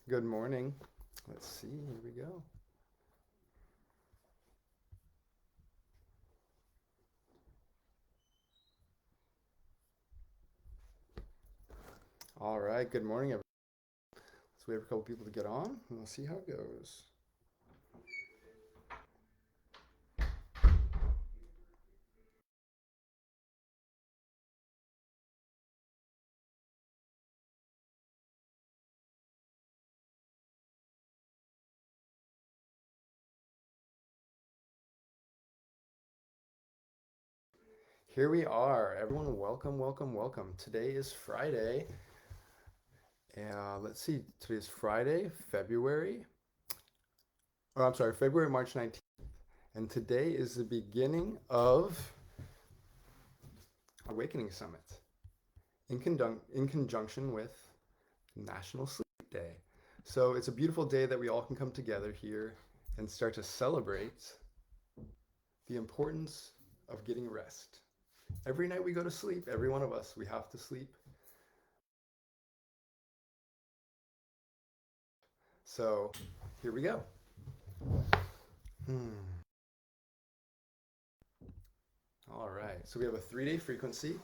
Good morning. Let's see, here we go. All right, good morning, everyone. So we have a couple people to get on, and we'll see how it goes. Here we are. Everyone, welcome, welcome, welcome. Today is Friday. Let's see, today is Friday, February, March 19th. And today is the beginning of Awakening Summit in conjunction with National Sleep Day. So it's a beautiful day that we all can come together here and start to celebrate the importance of getting rest. Every night we go to sleep, every one of us, we have to sleep. So here we go. Hmm. All right. So we have a 3-day frequency,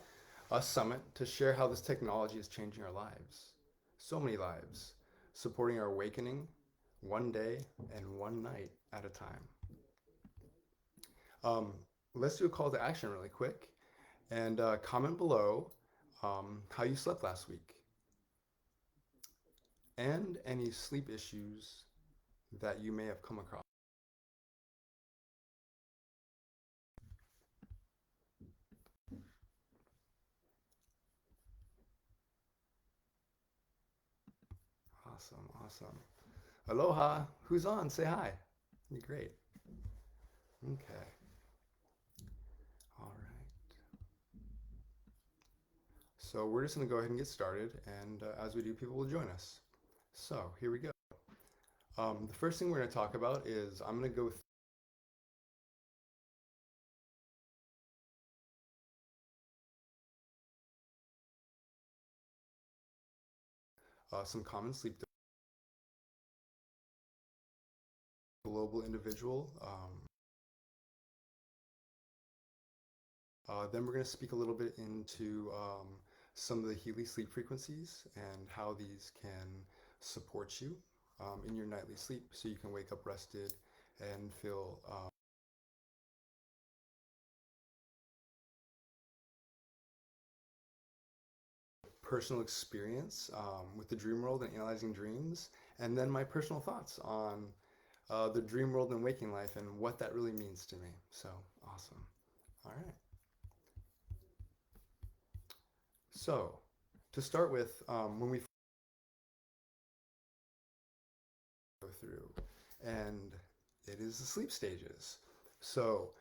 a summit to share how this technology is changing our lives. So many lives, supporting our awakening one day and one night at a time. Um, let's do a call to action really quick and comment below how you slept last week and any sleep issues that you may have come across. Awesome, awesome. Aloha. Who's on? Say hi. You're great. Okay. All right. So we're just going to go ahead and get started. And as we do, people will join us. So here we go. The first thing we're going to talk about is I'm going to go through some common sleep global individual. Then we're going to speak a little bit into some of the Healy sleep frequencies and how these can support you in your nightly sleep so you can wake up rested and feel personal experience with the dream world and analyzing dreams, and then my personal thoughts on the dream world and waking life and what that really means to me. So awesome. All right. So to start with, when we go through, and it is the sleep stages. So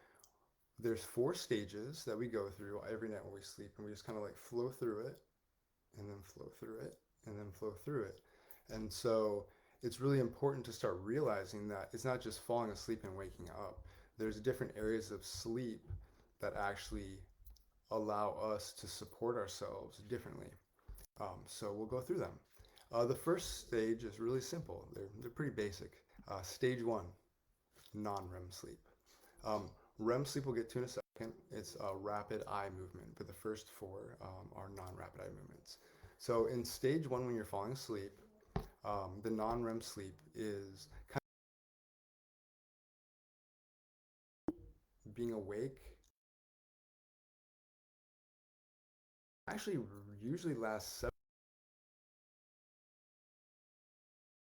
there's 4 stages that we go through every night when we sleep, and we just kind of like flow through it, and then flow through it, and then flow through it. And so it's really important to start realizing that it's not just falling asleep and waking up. There's different areas of sleep that actually allow us to support ourselves differently. So we'll go through them. The first stage is really simple. They're pretty basic. Stage 1, non-REM sleep. REM sleep we'll get to in a second. It's a rapid eye movement, but the first 4 are non-rapid eye movements. So in stage 1, when you're falling asleep, the non-REM sleep is kind of being awake. Actually, usually lasts 7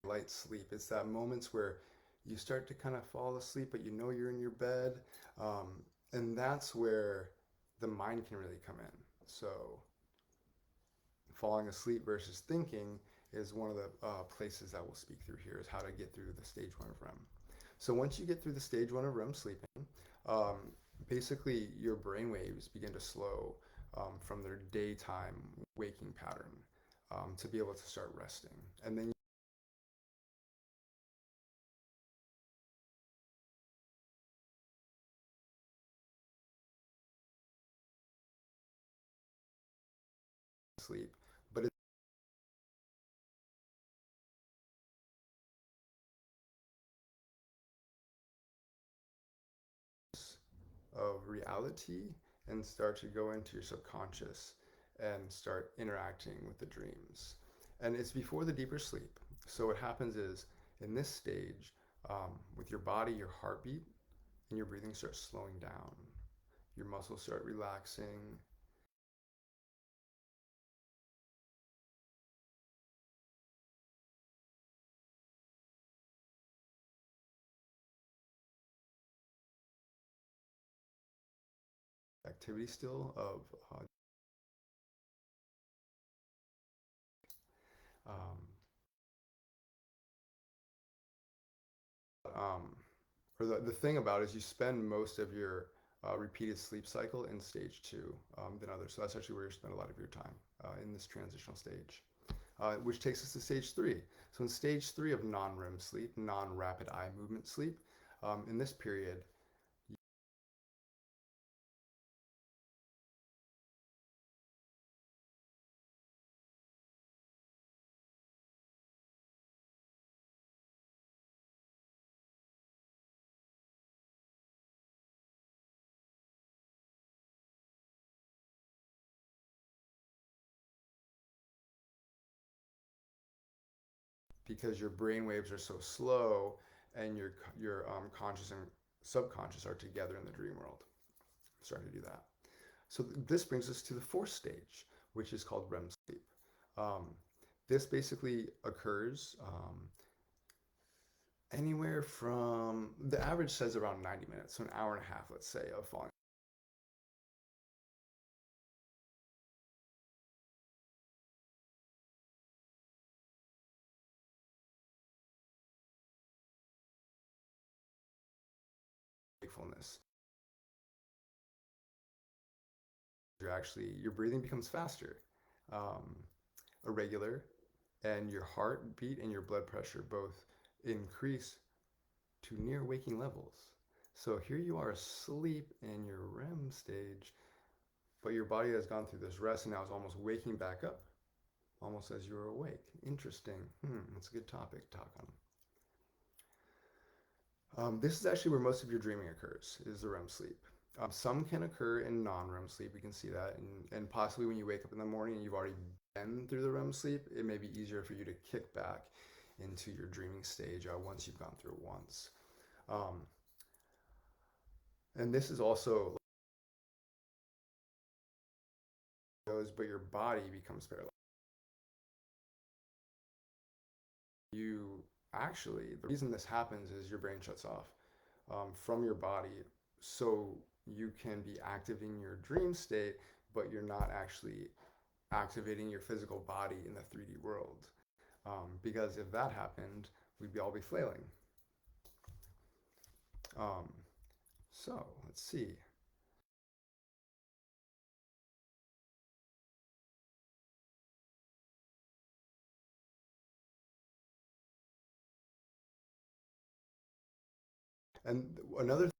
light sleep. It's that moments where you start to kind of fall asleep, but you know you're in your bed, um, and that's where the mind can really come in. So falling asleep versus thinking is one of the places that we'll speak through here is how to get through the stage 1 of REM. So once you get through the stage 1 of REM sleeping, um, basically your brain waves begin to slow from their daytime waking pattern to be able to start resting. And then you sleep, but reality and start to go into your subconscious and start interacting with the dreams. And it's before the deeper sleep. So what happens is in this stage, with your body, your heartbeat and your breathing starts slowing down. Your muscles start relaxing. Activity still of um, um, or the thing about it is you spend most of your repeated sleep cycle in stage two than others. So that's actually where you spend a lot of your time in this transitional stage, which takes us to stage three. So in stage three of non-REM sleep, non-rapid eye movement sleep, in this period, because your brain waves are so slow and your conscious and subconscious are together in the dream world. I'm starting to do that. So this brings us to the fourth stage, which is called REM sleep. Um, this basically occurs anywhere from the average says around 90 minutes, so an hour and a half, let's say, of falling wakefulness. Your breathing becomes faster, um, irregular, and your heartbeat and your blood pressure both increase to near waking levels. So here you are asleep in your REM stage, but your body has gone through this rest and now is almost waking back up, almost as you were awake. Interesting. That's a good topic to talk on. This is actually where most of your dreaming occurs, is the REM sleep. Some can occur in non-REM sleep. We can see that, and possibly when you wake up in the morning and you've already been through the REM sleep, it may be easier for you to kick back into your dreaming stage once you've gone through it once. Um, and this is also goes, but your body becomes paralyzed. You actually, the reason this happens is your brain shuts off from your body, so you can be active in your dream state, but you're not actually activating your physical body in the 3D world. Because if that happened, we'd all be flailing. Um, so let's see. And another,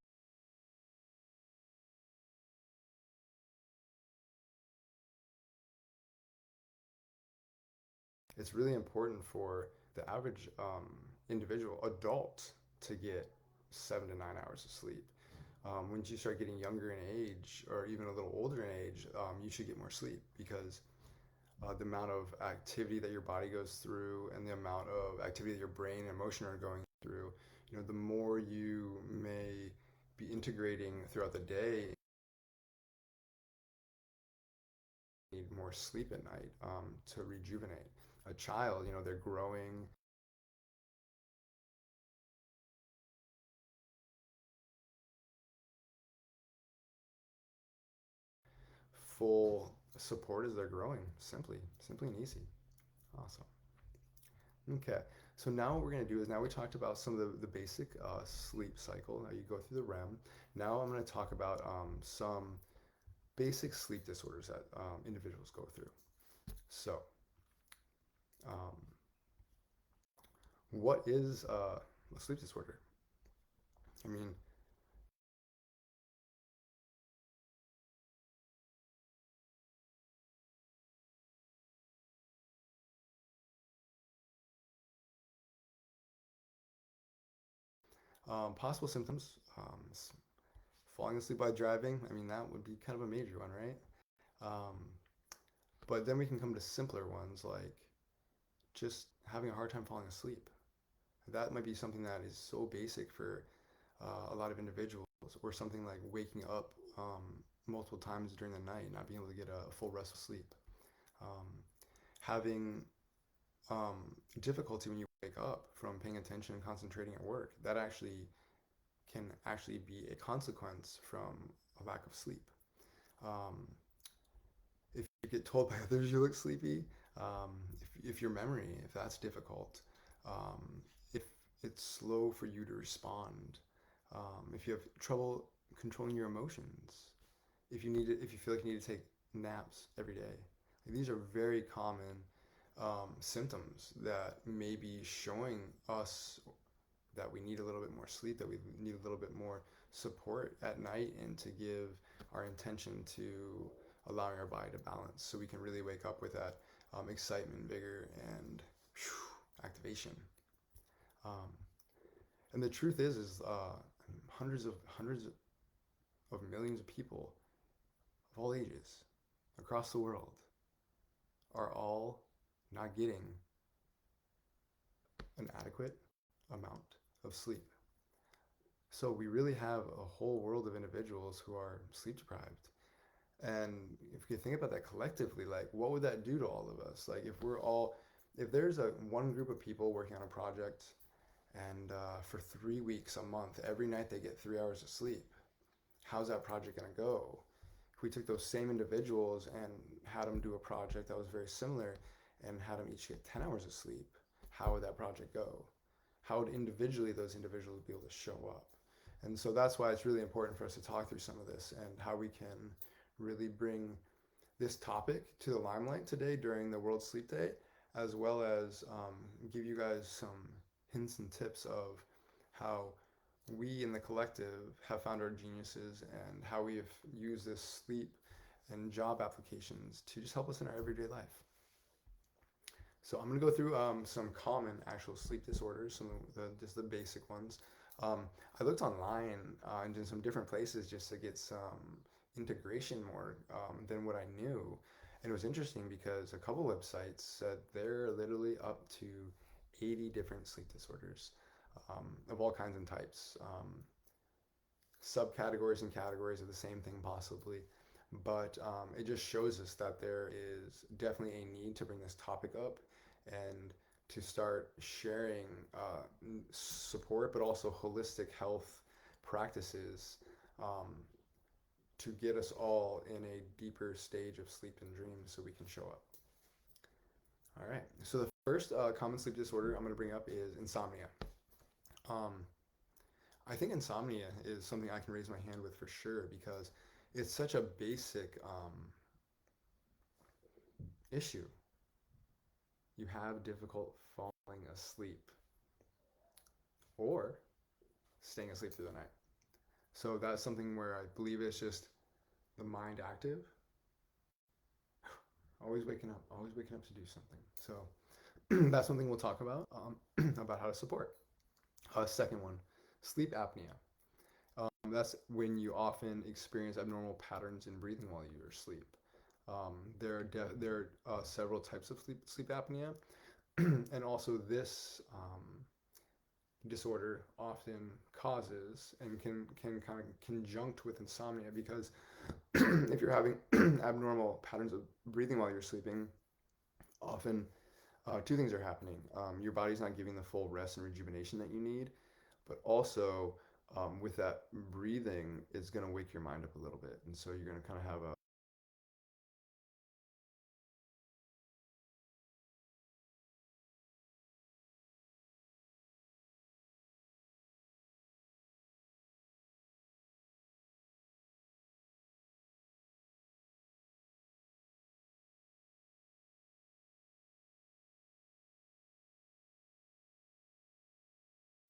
it's really important for the average individual adult to get 7 to 9 hours of sleep. When you start getting younger in age or even a little older in age, you should get more sleep because the amount of activity that your body goes through and the amount of activity that your brain and emotion are going through, the more you may be integrating throughout the day, need more sleep at night to rejuvenate. A child, they're growing full support as they're growing, simply and easy. Awesome. Okay, so now what we're going to do is now we talked about some of the basic sleep cycle. Now you go through the REM. Now I'm going to talk about some basic sleep disorders that individuals go through. So, um, what is a sleep disorder? I mean, possible symptoms: falling asleep by driving, I mean, that would be kind of a major one, right? Um, but then we can come to simpler ones like just having a hard time falling asleep. That might be something that is so basic for a lot of individuals, or something like waking up multiple times during the night, not being able to get a full rest of sleep. Um, Having difficulty when you wake up from paying attention and concentrating at work, that actually can actually be a consequence from a lack of sleep. Um, if you get told by others you look sleepy, if your memory, if that's difficult, if it's slow for you to respond, if you have trouble controlling your emotions, if you feel like you need to take naps every day, like, these are very common symptoms that may be showing us that we need a little bit more sleep, that we need a little bit more support at night, and to give our intention to allowing our body to balance so we can really wake up with that excitement, vigor, and activation. Um, and the truth is hundreds of millions of people of all ages across the world are all not getting an adequate amount of sleep. So we really have a whole world of individuals who are sleep deprived. And if you think about that collectively, like, what would that do to all of us? Like, if there's a one group of people working on a project, and for 3 weeks, a month, every night they get 3 hours of sleep, how's that project going to go? If we took those same individuals and had them do a project that was very similar and had them each get 10 hours of sleep, how would that project go? How would individually those individuals be able to show up? And so that's why it's really important for us to talk through some of this and how we can really bring this topic to the limelight today during the World Sleep Day, as well as give you guys some hints and tips of how we in the collective have found our geniuses and how we have used this sleep and job applications to just help us in our everyday life. So I'm going to go through some common actual sleep disorders, some of just the basic ones. Um, I looked online and in some different places just to get some integration more than what I knew. And it was interesting because a couple websites said they're literally up to 80 different sleep disorders of all kinds and types, subcategories and categories of the same thing possibly. But it just shows us that there is definitely a need to bring this topic up and to start sharing support, but also holistic health practices um, to get us all in a deeper stage of sleep and dreams so we can show up. All right. So the first common sleep disorder I'm going to bring up is insomnia. Um, I think insomnia is something I can raise my hand with for sure because it's such a basic issue. You have difficult falling asleep or staying asleep through the night. So that's something where I believe it's just the mind active, always waking up to do something. So that's something we'll talk about about how to support. Second one, sleep apnea. That's when you often experience abnormal patterns in breathing while you're asleep. There are several types of sleep apnea, and also this disorder often causes and can kind of conjunct with insomnia because if you're having abnormal patterns of breathing while you're sleeping, often two things are happening. Your body's not giving the full rest and rejuvenation that you need, but also with that breathing, it's going to wake your mind up a little bit. And so you're going to kind of have a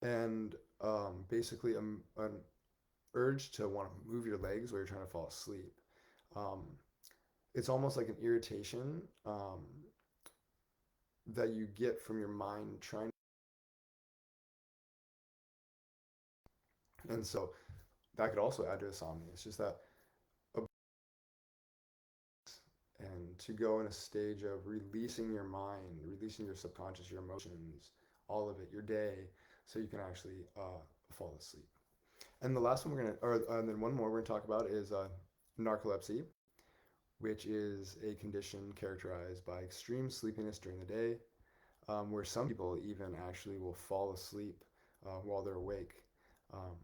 and basically an urge to want to move your legs while you're trying to fall asleep. Um, it's almost like an irritation that you get from your mind trying. And so that could also add to insomnia. It's just that, and to go in a stage of releasing your mind, releasing your subconscious, your emotions, all of it, your day, so you can actually fall asleep. And the last one we're gonna, or and then one more we're gonna talk about is narcolepsy, which is a condition characterized by extreme sleepiness during the day, where some people even actually will fall asleep while they're awake. Um,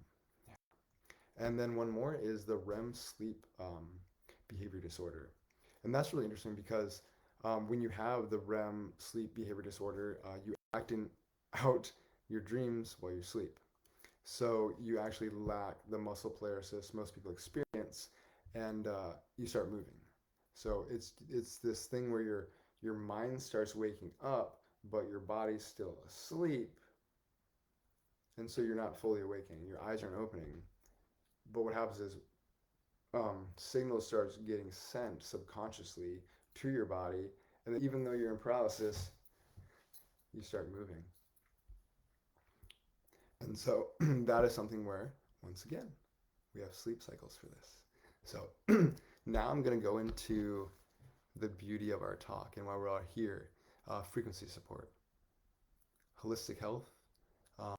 and then one more is the REM sleep behavior disorder. And that's really interesting because when you have the REM sleep behavior disorder, you acting out your dreams while you sleep. So you actually lack the muscle plexus most people experience, and you start moving. So it's this thing where your mind starts waking up, but your body's still asleep, and so you're not fully awakening. Your eyes aren't opening. But what happens is signal starts getting sent subconsciously to your body, and even though you're in paralysis, you start moving. And so that is something where, once again, we have sleep cycles for this. So now I'm going to go into the beauty of our talk and why we're all here. Frequency support, holistic health, um,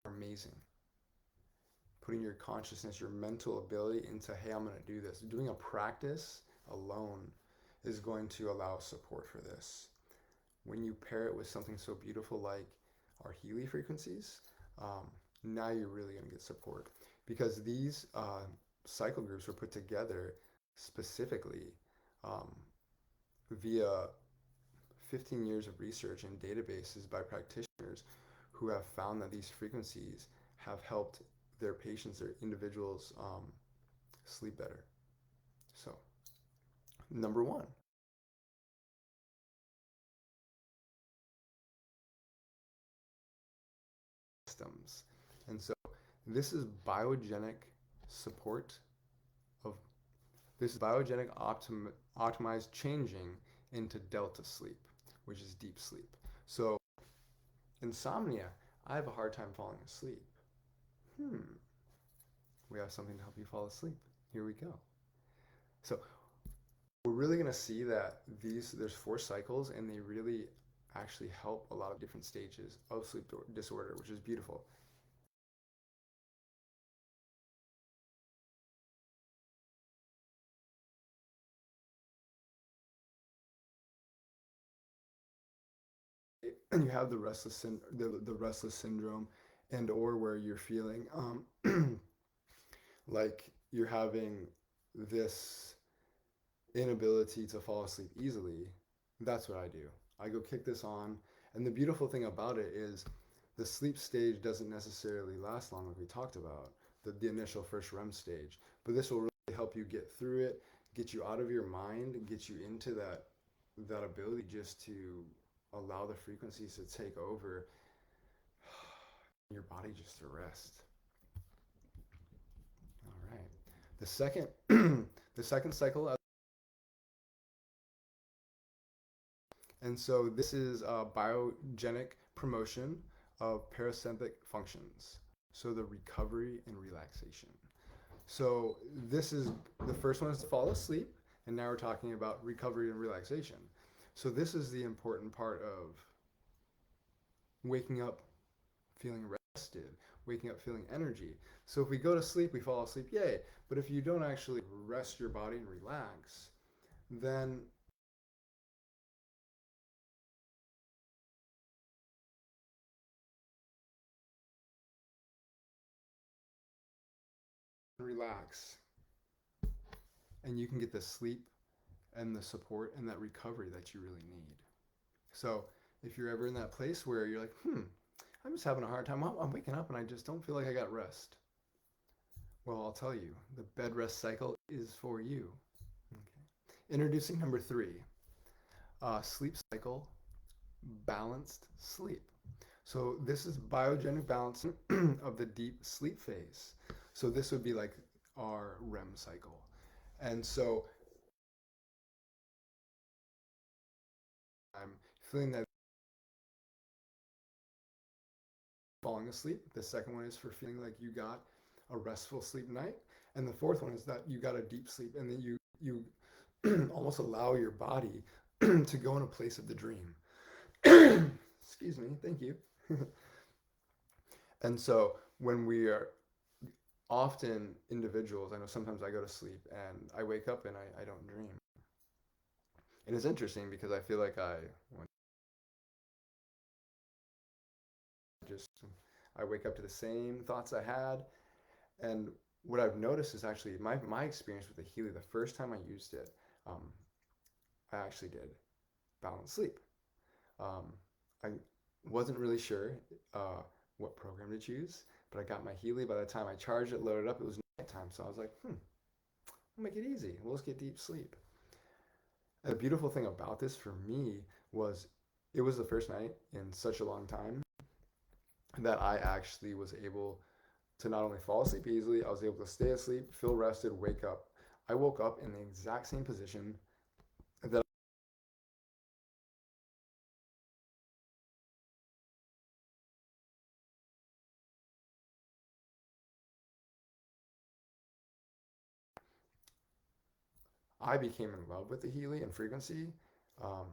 are amazing. Putting your consciousness, your mental ability into, hey, I'm going to do this. Doing a practice alone is going to allow support for this. When you pair it with something so beautiful like our Healy frequencies, um, now you're really going to get support because these cycle groups were put together specifically um, via 15 years of research and databases by practitioners who have found that these frequencies have helped their patients, their individuals, sleep better. So, number one, systems. And so, this is biogenic support of this is biogenic optimized changing into delta sleep, which is deep sleep. So, insomnia, I have a hard time falling asleep. We have something to help you fall asleep. Here we go. So, we're really going to see that there's four cycles and they really actually help a lot of different stages of sleep disorder, which is beautiful. And you have the restless syndrome, and or where you're feeling like you're having this inability to fall asleep easily. That's what I do. I go kick this on, and the beautiful thing about it is the sleep stage doesn't necessarily last long, like we talked about, the initial first REM stage. But this will really help you get through it, get you out of your mind, get you into that ability just to allow the frequencies to take over your body just to rest. All right. The second the second cycle, and so this is biogenic promotion of parasympathetic functions. So the recovery and relaxation. So this is the first one is to fall asleep, and now we're talking about recovery and relaxation. So this is the important part of waking up feeling rested, waking up feeling energy. So if we go to sleep, we fall asleep, yay. But if you don't actually rest your body and relax, then relax and you can get the sleep and the support and that recovery that you really need. So if you're ever in that place where you're like, I'm just having a hard time, I'm waking up and I just don't feel like I got rest. Well, I'll tell you, the bed rest cycle is for you. Okay. Introducing number three, sleep cycle, balanced sleep. So this is biogenic balance of the deep sleep phase. So this would be like our REM cycle. And so I'm feeling that falling asleep. The second one is for feeling like you got a restful sleep night. And the fourth one is that you got a deep sleep and then you almost allow your body to go in a place of the dream. Excuse me, thank you. And so when we are often individuals, I know sometimes I go to sleep and I wake up and I don't dream. And it's interesting because I feel like just I wake up to the same thoughts I had. And what I've noticed is actually my experience with the Healy, the first time I used it, um, I actually did balanced sleep. Um, I wasn't really sure what program to choose, but I got my Healy. By the time I charged it, loaded up, it was nighttime. So I was like, we'll make it easy. We'll just get deep sleep. And the beautiful thing about this for me was it was the first night in such a long time that I actually was able to not only fall asleep easily, I was able to stay asleep, feel rested, wake up. I woke up in the exact same position that I became in love with the Healy and frequency um,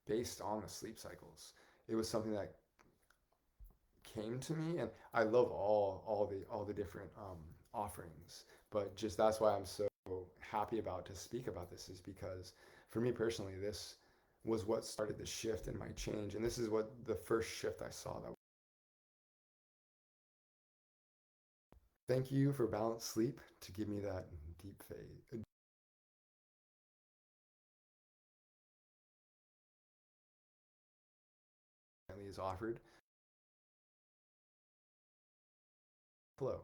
based on the sleep cycles. It was something that came to me, and I love all the different offerings. But just that's why I'm so happy about to speak about this is because for me personally, this was what started the shift in my change, and this is what the first shift I saw. That thank you for balanced sleep to give me that deep phase is offered. Flow.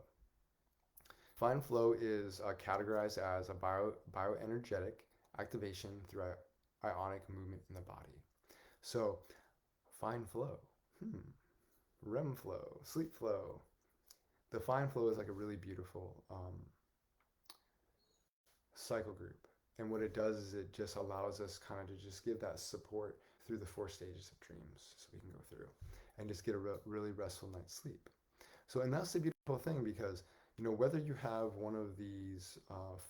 Fine flow is categorized as a bioenergetic activation through ionic movement in the body. So, fine flow, hmm, REM flow, sleep flow. The fine flow is like a really beautiful cycle group. And what it does is it just allows us kind of to just give that support through the four stages of dreams so we can go through and just get a really restful night's sleep. So, and that's the beautiful thing because, whether you have one of these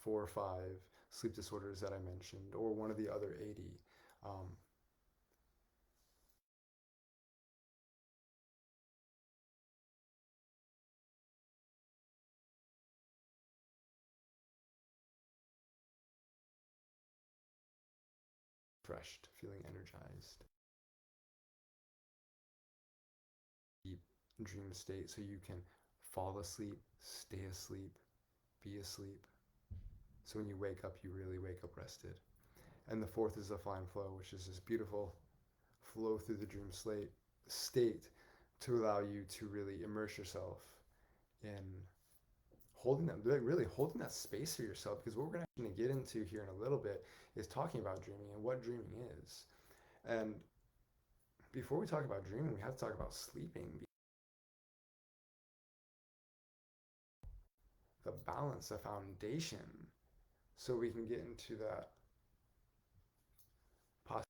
4 or 5 sleep disorders that I mentioned or one of the other 80, um, refreshed, feeling energized, deep dream state so you can fall asleep, stay asleep, be asleep. So when you wake up, you really wake up rested. And the fourth is the fine flow, which is this beautiful flow through the dream state to allow you to really immerse yourself in holding that, really holding that space for yourself. Because what we're going to get into here in a little bit is talking about dreaming and what dreaming is. And before we talk about dreaming, we have to talk about sleeping, the balance, the foundation, so we can get into that possibility.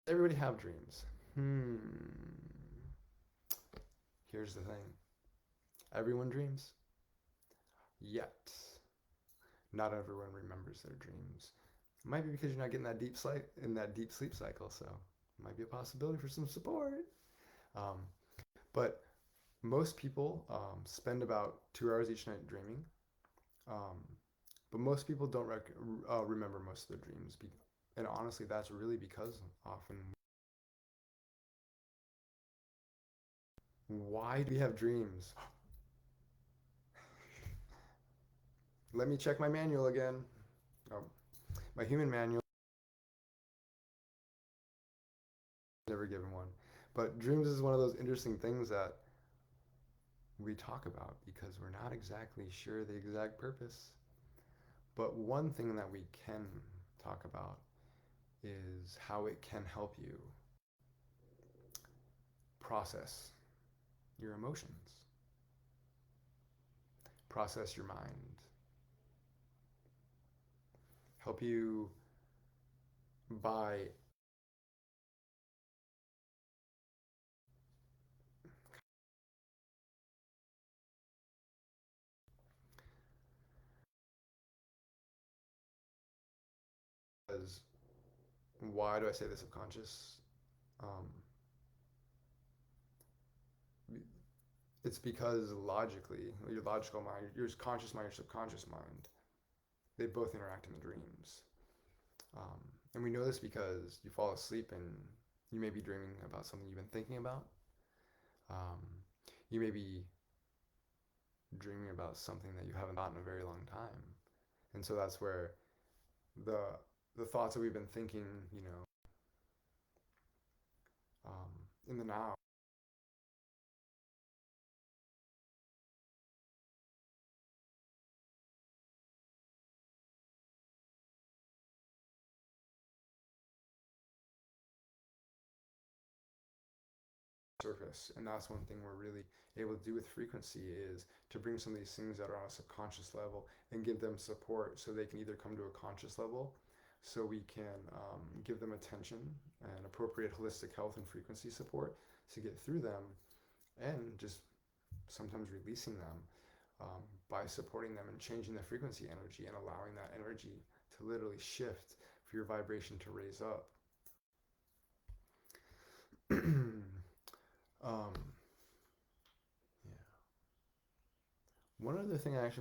Everybody have dreams. Hmm. Here's the thing. Everyone dreams, yet not everyone remembers their dreams. It might be because you're not getting that deep sleep in that deep sleep cycle, so it might be a possibility for some support. Um, but most people spend about 2 hours each night dreaming. Um, but most people don't remember most of their dreams. And honestly, that's really because often, why do we have dreams? Let me check my manual again. Oh, my human manual, never given one. But dreams is one of those interesting things that we talk about because we're not exactly sure the exact purpose. But one thing that we can talk about is how it can help you process your emotions, process your mind, help you by as why do I say the subconscious? Um, it's because logically, your logical mind, your conscious mind, your subconscious mind, they both interact in the dreams. And we know this because you fall asleep and you may be dreaming about something you've been thinking about. Um, you may be dreaming about something that you haven't thought in a very long time. And so that's where the the thoughts that we've been thinking, in the now surface. And that's one thing we're really able to do with frequency is to bring some of these things that are on a subconscious level and give them support so they can either come to a conscious level so we can give them attention and appropriate holistic health and frequency support to get through them and just sometimes releasing them by supporting them and changing the frequency energy and allowing that energy to literally shift for your vibration to raise up. um, yeah. One other thing I actually